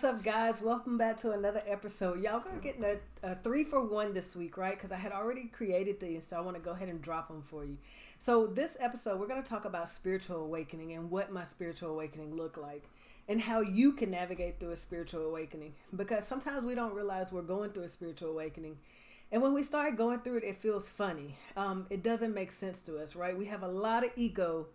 What's up, guys? Welcome back to another episode. Y'all gonna get a 3-for-1 this week, right? Because I had already created these, so I want to go ahead and drop them for you. So this episode, we're going to talk about spiritual awakening and what my spiritual awakening looked like and how you can navigate through a spiritual awakening. Because sometimes we don't realize we're going through a spiritual awakening. And when we start going through it, it feels funny. It doesn't make sense to us, right? We have a lot of ego.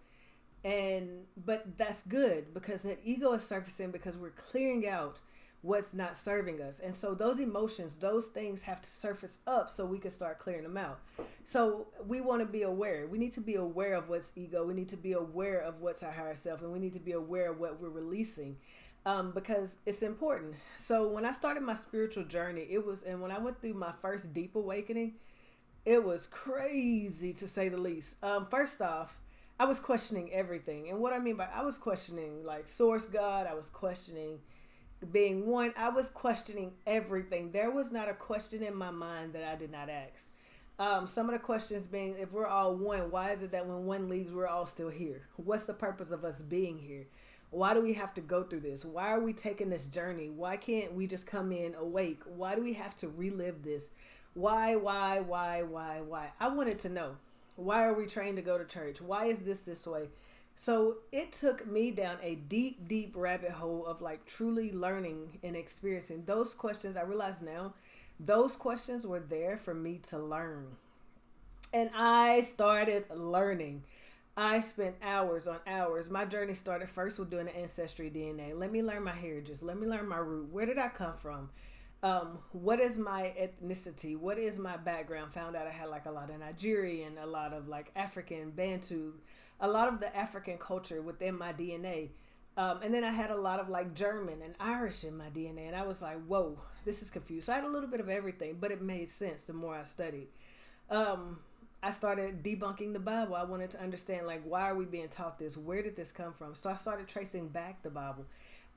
But that's good because that ego is surfacing because we're clearing out what's not serving us. And so those emotions, those things have to surface up so we can start clearing them out. So we want to be aware. We need to be aware of what's ego. We need to be aware of what's our higher self, and we need to be aware of what we're releasing because it's important. So when I started my spiritual journey, and when I went through my first deep awakening, it was crazy to say the least. First off, I was questioning everything. And what I mean by I was questioning like source God, I was questioning being one, I was questioning everything. There was not a question in my mind that I did not ask. Some of the questions being, if we're all one, why is it that when one leaves, we're all still here? What's the purpose of us being here? Why do we have to go through this? Why are we taking this journey? Why can't we just come in awake? Why do we have to relive this? Why? I wanted to know. Why are we trained to go to church? Why is this way? So it took me down a deep rabbit hole of like truly learning and experiencing those questions. I realize now those questions were there for me to learn. And I started learning. I spent hours on hours. My journey started first with doing the ancestry DNA. Let me learn my heritage. Let me learn my root. Where did I come from? What is my ethnicity? What is my background? Found out I had like a lot of Nigerian, a lot of like African, Bantu, a lot of the African culture within my DNA. And then I had a lot of like German and Irish in my DNA. And I was like, whoa, this is confused. So I had a little bit of everything, but it made sense the more I studied. I started debunking the Bible. I wanted to understand like, why are we being taught this? Where did this come from? So I started tracing back the Bible.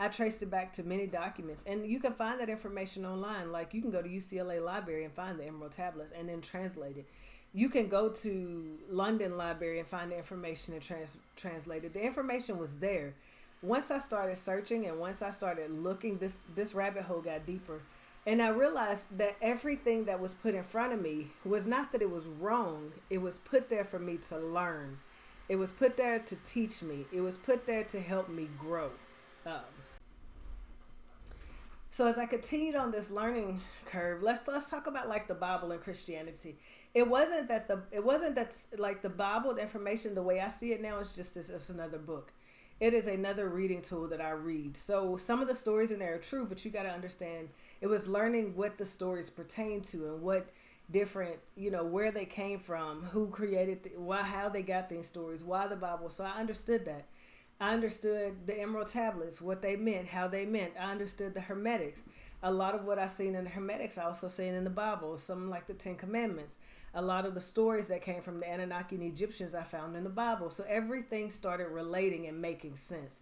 I traced it back to many documents, and you can find that information online. Like you can go to UCLA Library and find the Emerald Tablets and then translate it. You can go to London Library and find the information and translate it. The information was there. Once I started searching and once I started looking, this rabbit hole got deeper. And I realized that everything that was put in front of me was not that it was wrong. It was put there for me to learn. It was put there to teach me. It was put there to help me grow. So as I continued on this learning curve, let's talk about like the Bible and Christianity. It wasn't that like the Bible, the information, the way I see it now is just it's another book. It is another reading tool that I read. So some of the stories in there are true, but you got to understand it was learning what the stories pertain to and what different, where they came from, who created, how they got these stories, why the Bible. So I understood that. I understood the Emerald Tablets, what they meant, how they meant. I understood the Hermetics. A lot of what I seen in the Hermetics, I also seen in the Bible. Something like the Ten Commandments. A lot of the stories that came from the Anunnaki and Egyptians I found in the Bible. So everything started relating and making sense.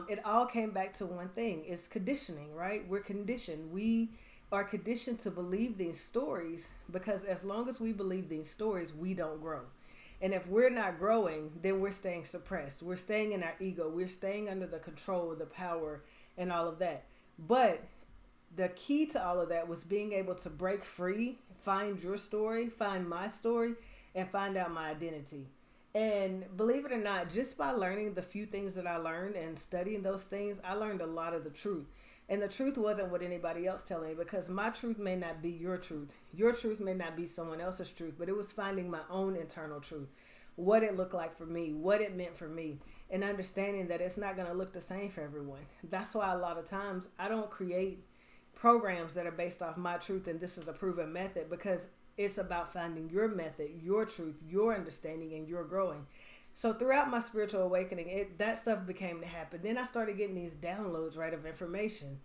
It all came back to one thing. It's conditioning, right? We're conditioned. We are conditioned to believe these stories because as long as we believe these stories, we don't grow. And if we're not growing, then we're staying suppressed. We're staying in our ego. We're staying under the control, the power, and all of that. But the key to all of that was being able to break free, find your story, find my story, and find out my identity. And believe it or not, just by learning the few things that I learned and studying those things, I learned a lot of the truth. And the truth wasn't what anybody else telling me because my truth may not be your truth. Your truth may not be someone else's truth, but it was finding my own internal truth, what it looked like for me, what it meant for me, and understanding that it's not going to look the same for everyone. That's why a lot of times I don't create programs that are based off my truth and this is a proven method because it's about finding your method, your truth, your understanding, and your growing. So throughout my spiritual awakening, that stuff began to happen. Then I started getting these downloads, right, of information.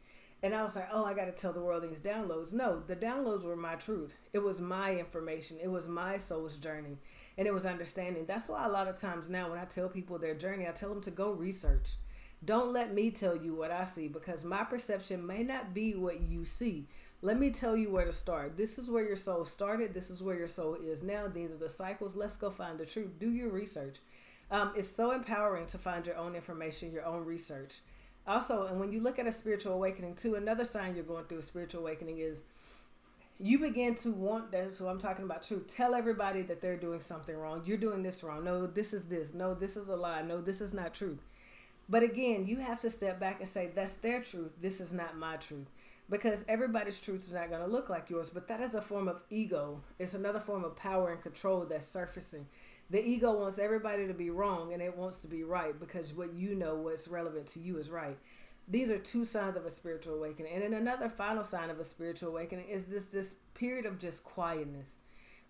And I was like, oh, I got to tell the world these downloads. No, the downloads were my truth. It was my information. It was my soul's journey. And it was understanding. That's why a lot of times now when I tell people their journey, I tell them to go research. Don't let me tell you what I see because my perception may not be what you see. Let me tell you where to start. This is where your soul started. This is where your soul is now. These are the cycles. Let's go find the truth. Do your research. It's so empowering to find your own information, your own research. Also, and when you look at a spiritual awakening too, another sign you're going through a spiritual awakening is you begin to want that. So I'm talking about truth. Tell everybody that they're doing something wrong. You're doing this wrong. No, this is this. No, this is a lie. No, this is not truth. But again, you have to step back and say, that's their truth. This is not my truth. Because everybody's truth is not going to look like yours. But that is a form of ego. It's another form of power and control that's surfacing. The ego wants everybody to be wrong, and it wants to be right because what you know, what's relevant to you is right. These are two signs of a spiritual awakening. And then another final sign of a spiritual awakening is this period of just quietness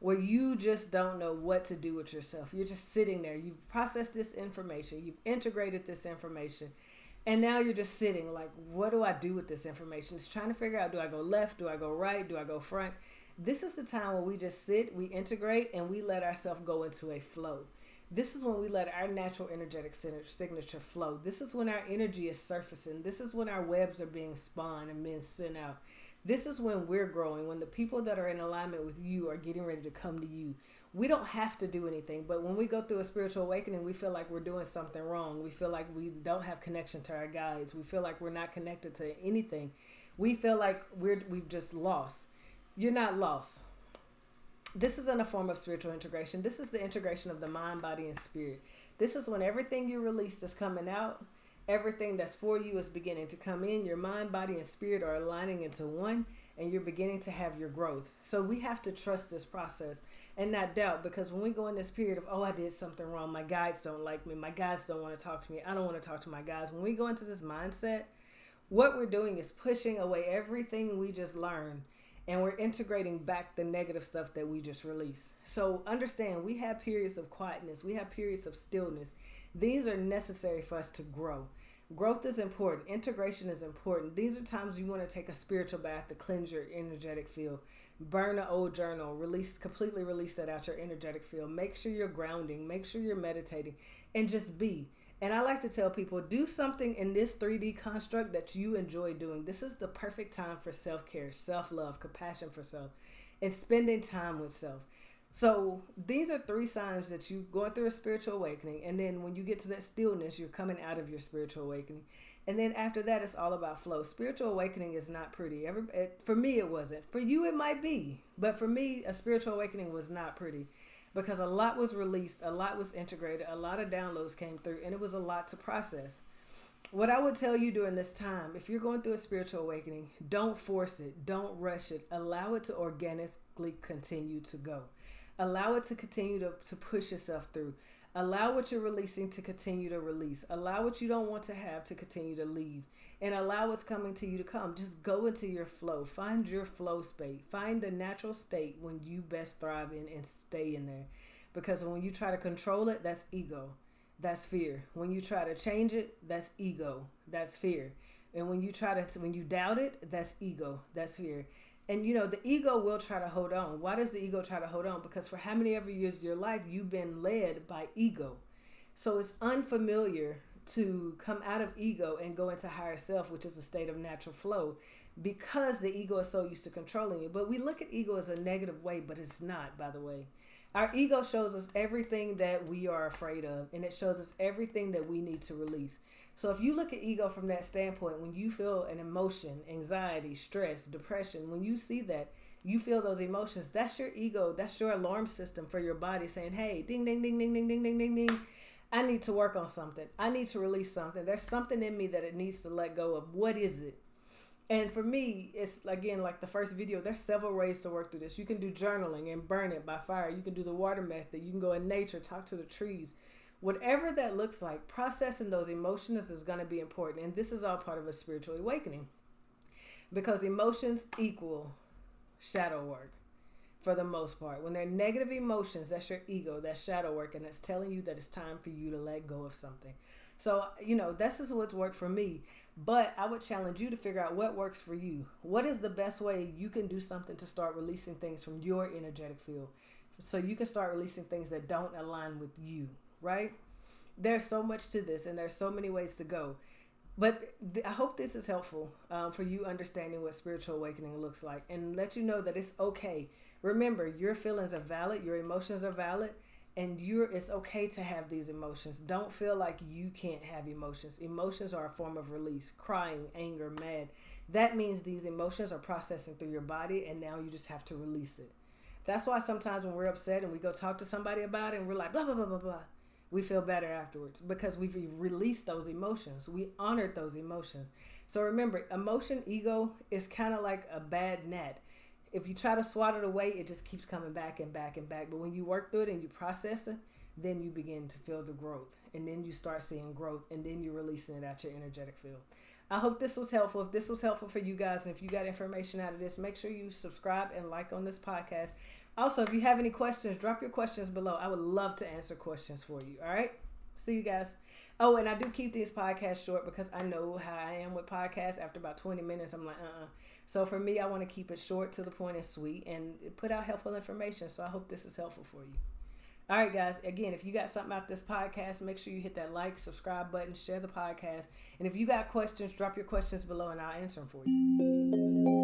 where you just don't know what to do with yourself. You're just sitting there. You've processed this information. You've integrated this information. And now you're just sitting like, what do I do with this information? It's trying to figure out, do I go left? Do I go right? Do I go front? This is the time when we just sit, we integrate, and we let ourselves go into a flow. This is when we let our natural energetic signature flow. This is when our energy is surfacing. This is when our webs are being spun and being sent out. This is when we're growing, when the people that are in alignment with you are getting ready to come to you. We don't have to do anything, but when we go through a spiritual awakening, we feel like we're doing something wrong. We feel like we don't have connection to our guides. We feel like we're not connected to anything. We feel like we've just lost. You're not lost. This isn't a form of spiritual integration. This is the integration of the mind, body, and spirit. This is when everything you released is coming out. Everything that's for you is beginning to come in. Your mind, body, and spirit are aligning into one, and you're beginning to have your growth. So we have to trust this process and not doubt, because when we go in this period of, oh, I did something wrong, my guides don't like me, my guides don't want to talk to me, I don't want to talk to my guides. When we go into this mindset, what we're doing is pushing away everything we just learned, and we're integrating back the negative stuff that we just released. So understand, we have periods of quietness. We have periods of stillness. These are necessary for us to grow. Growth is important. Integration is important. These are times you want to take a spiritual bath to cleanse your energetic field. Burn an old journal. Completely release that out your energetic field. Make sure you're grounding. Make sure you're meditating. And just be. And I like to tell people, do something in this 3D construct that you enjoy doing. This is the perfect time for self-care, self-love, compassion for self, and spending time with self. So these are 3 signs that you're going through a spiritual awakening. And then when you get to that stillness, you're coming out of your spiritual awakening. And then after that, it's all about flow. Spiritual awakening is not pretty. For me, it wasn't. For you, it might be. But for me, a spiritual awakening was not pretty. Because a lot was released, a lot was integrated, a lot of downloads came through, and it was a lot to process. What I would tell you during this time, if you're going through a spiritual awakening, don't force it, don't rush it. Allow it to organically continue to go. Allow it to continue to push yourself through. Allow what you're releasing to continue to release. Allow what you don't want to have to continue to leave. And allow what's coming to you to come. Just go into your flow. Find your flow state. Find the natural state when you best thrive in, and stay in there. Because when you try to control it, that's ego. That's fear. When you try to change it, that's ego. That's fear. And when you doubt it, that's ego. That's fear. And the ego will try to hold on. Why does the ego try to hold on? Because for how many ever years of your life, you've been led by ego. So it's unfamiliar to come out of ego and go into higher self, which is a state of natural flow, because the ego is so used to controlling you. But we look at ego as a negative way, but it's not, by the way. Our ego shows us everything that we are afraid of, and it shows us everything that we need to release. So if you look at ego from that standpoint, when you feel an emotion, anxiety, stress, depression, when you see that, you feel those emotions, that's your ego. That's your alarm system for your body saying, hey, ding, ding, ding, ding, ding, ding, ding, ding, ding. I need to work on something. I need to release something. There's something in me that it needs to let go of. What is it? And for me, it's, again, like the first video, there's several ways to work through this. You can do journaling and burn it by fire. You can do the water method. You can go in nature, talk to the trees. Whatever that looks like, processing those emotions is going to be important. And this is all part of a spiritual awakening. Because emotions equal shadow work for the most part. When they're negative emotions, that's your ego, that's shadow work, and that's telling you that it's time for you to let go of something. So, this is what's worked for me. But I would challenge you to figure out what works for you. What is the best way you can do something to start releasing things from your energetic field? So you can start releasing things that don't align with you, right? There's so much to this, and there's so many ways to go. But I hope this is helpful for you understanding what spiritual awakening looks like, and let you know that it's okay. Remember, your feelings are valid. Your emotions are valid. And it's okay to have these emotions. Don't feel like you can't have emotions. Emotions are a form of release. Crying, anger, mad. That means these emotions are processing through your body, and now you just have to release it. That's why sometimes when we're upset and we go talk to somebody about it and we're like, blah, blah, blah, blah, blah, we feel better afterwards because we've released those emotions. We honored those emotions. So remember, emotion, ego is kind of like a bad gnat. If you try to swat it away, it just keeps coming back and back and back. But when you work through it and you process it, then you begin to feel the growth. And then you start seeing growth. And then you're releasing it out your energetic field. I hope this was helpful. If this was helpful for you guys, and if you got information out of this, make sure you subscribe and like on this podcast. Also, if you have any questions, drop your questions below. I would love to answer questions for you. All right? See you guys. Oh, and I do keep these podcasts short because I know how I am with podcasts. After about 20 minutes, I'm like, So for me, I want to keep it short, to the point, and sweet, and put out helpful information. So I hope this is helpful for you. All right, guys. Again, if you got something out this podcast, make sure you hit that like, subscribe button, share the podcast. And if you got questions, drop your questions below and I'll answer them for you.